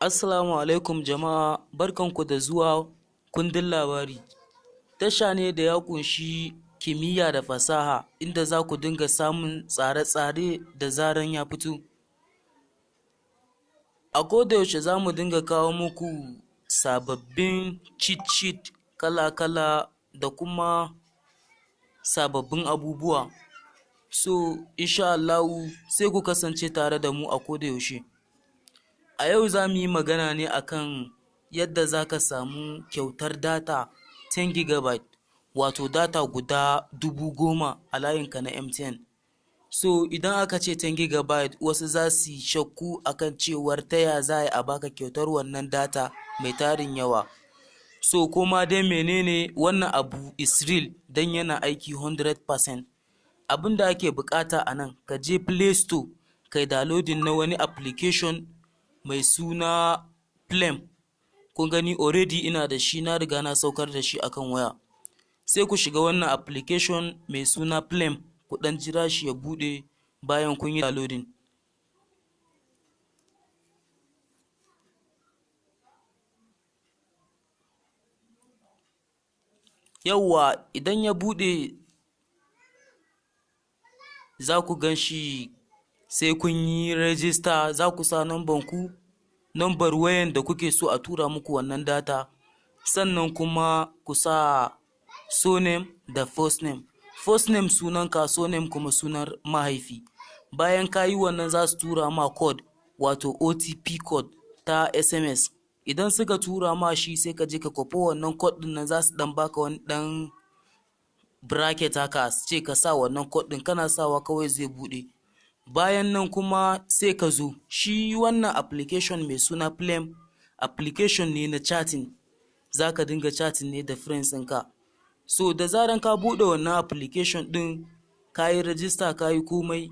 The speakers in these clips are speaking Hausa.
Assalamu alaikum jama'a, barkanku da zuwa kundin labari. Tasha ne da ya ƙunshi kimiyya da fasaha inda za ku dinga samun tsare-tsare da zaran ya fito. A kodayaushe za mu dinga kawo muku sababbin cheat kala-kala da kuma sababbin abubuwa. So, insha Allahu sai ku kasance tare da mu a kodayaushe. A yau za mu yi magana ne akan yadda za ka samu kyautar data 10 GB wato data guda 10,000 a layinka na MTN. So idan aka ce 10 GB wasu za su yi shakku akan cewar ta ya za a baka kyautar wannan data mai tarin yawa. So koma dai menene wannan abu is real dan yana aiki 100%. Abin da ake bukata a nan ka je Play Store kai downloading na wani application mai suna Flame. Kun gani already ina da shi, na riga na saukar da shi akan waya. Sai ku shiga wannan application mai suna Flame, ku dan jira shi ya bude bayan kun yi downloading. Yawwa idan ya bude za ku gan shi sai kun yi register, za ku sa number ku, number wayan da kuke so a tura muku wannan data, sannan kuma ku sa surname da first name. First name sunanka, surname kuma sunan mahaifi. Bayan ka yi wannan za su tura ma code wato OTP code ta SMS. Idan suka tura ma shi sai ka je ka kwafi wannan code din nan, za su dan baka wani dan bracket haka su ce ka sa wannan code din, kana sawa kawai zai bude. Bayan nan kuma sai ka zo shi wannan application mai suna Flame application ne na chatting, za ka dinga chatting ne da friends ɗinka. So da zaran ka buɗe wannan application ɗin ka yi register ka yi komai,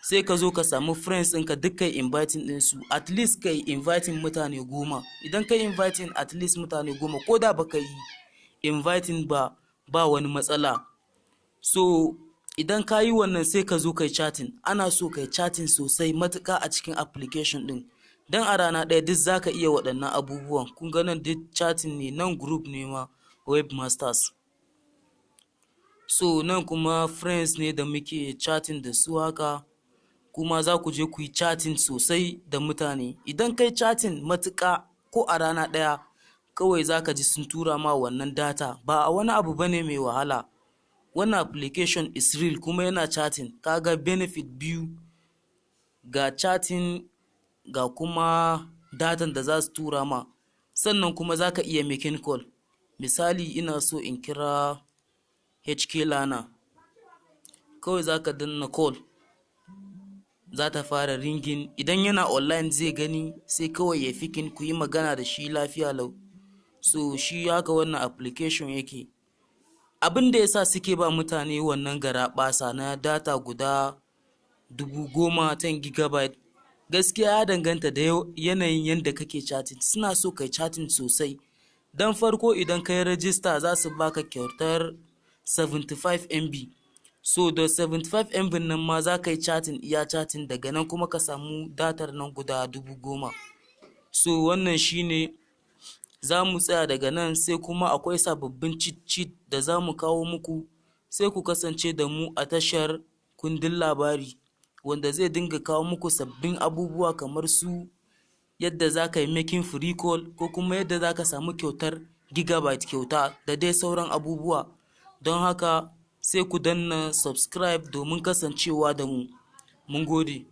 sai ka zo ka samu friends ɗinka duk kai inviting ɗinsu, at least kai inviting mutane 10. Idan kai inviting at least mutane 10 ko da baka yi inviting ba wani matsala. So idan ka yi wannan sai ka zo kai chatting. Ana so kai chatting sosai matuƙa a cikin application ɗin, dan a rana ɗaya duk za ka iya waɗannan abubuwan. Kun ga nan duk chatting ne, nan group ne ma webmasters. So nan kuma friends ne da muke chatting da su haka, kuma za ku je ku yi chatting sosai da mutane. Idan kai chatting matuƙa ko a rana ɗaya kawai za ka ji sun tura ma wannan data, ba a wani abu bane mai wahala. Wannan application is real kuma yana chatting. Kaga benefit biyu, ga chatting ga kuma datan da za su tura ma, sannan kuma za ka iya making call. Misali ina so in kira HK Lana, kawai za ka danna call, za ta fara ringing. Idan yana online zai gani sai kawai ya fikin ku yi magana da shi lafiya lau. So shi haka wannan application yake. Abin da yasa suke ba mutane wannan garaɓasa na data guda 10,000 10 GB, gaskiya ya danganta da yanayin yadda kake chatting. Suna so kai chatting sosai. Dan farko idan kai register za su baka kyautar 75 MB. So da 75 MB nan ma za ka yi chatting iya chatting, daga nan kuma ka samu datar nan guda 10,000. So wannan shine, za mu tsaya daga nan, sai kuma akwai sababbin cheat da za mu kawo muku. Sai ku kasance da mu a tashar kundin labari, wanda zai dinga kawo muku sabbin abubuwa kamar su yadda za ka yi making free call, ko kuma yadda za ka samu kyautar gigabyte kyauta da dai sauran abubuwa. Don haka sai ku danna subscribe domin kasancewa da mu. Mun gode.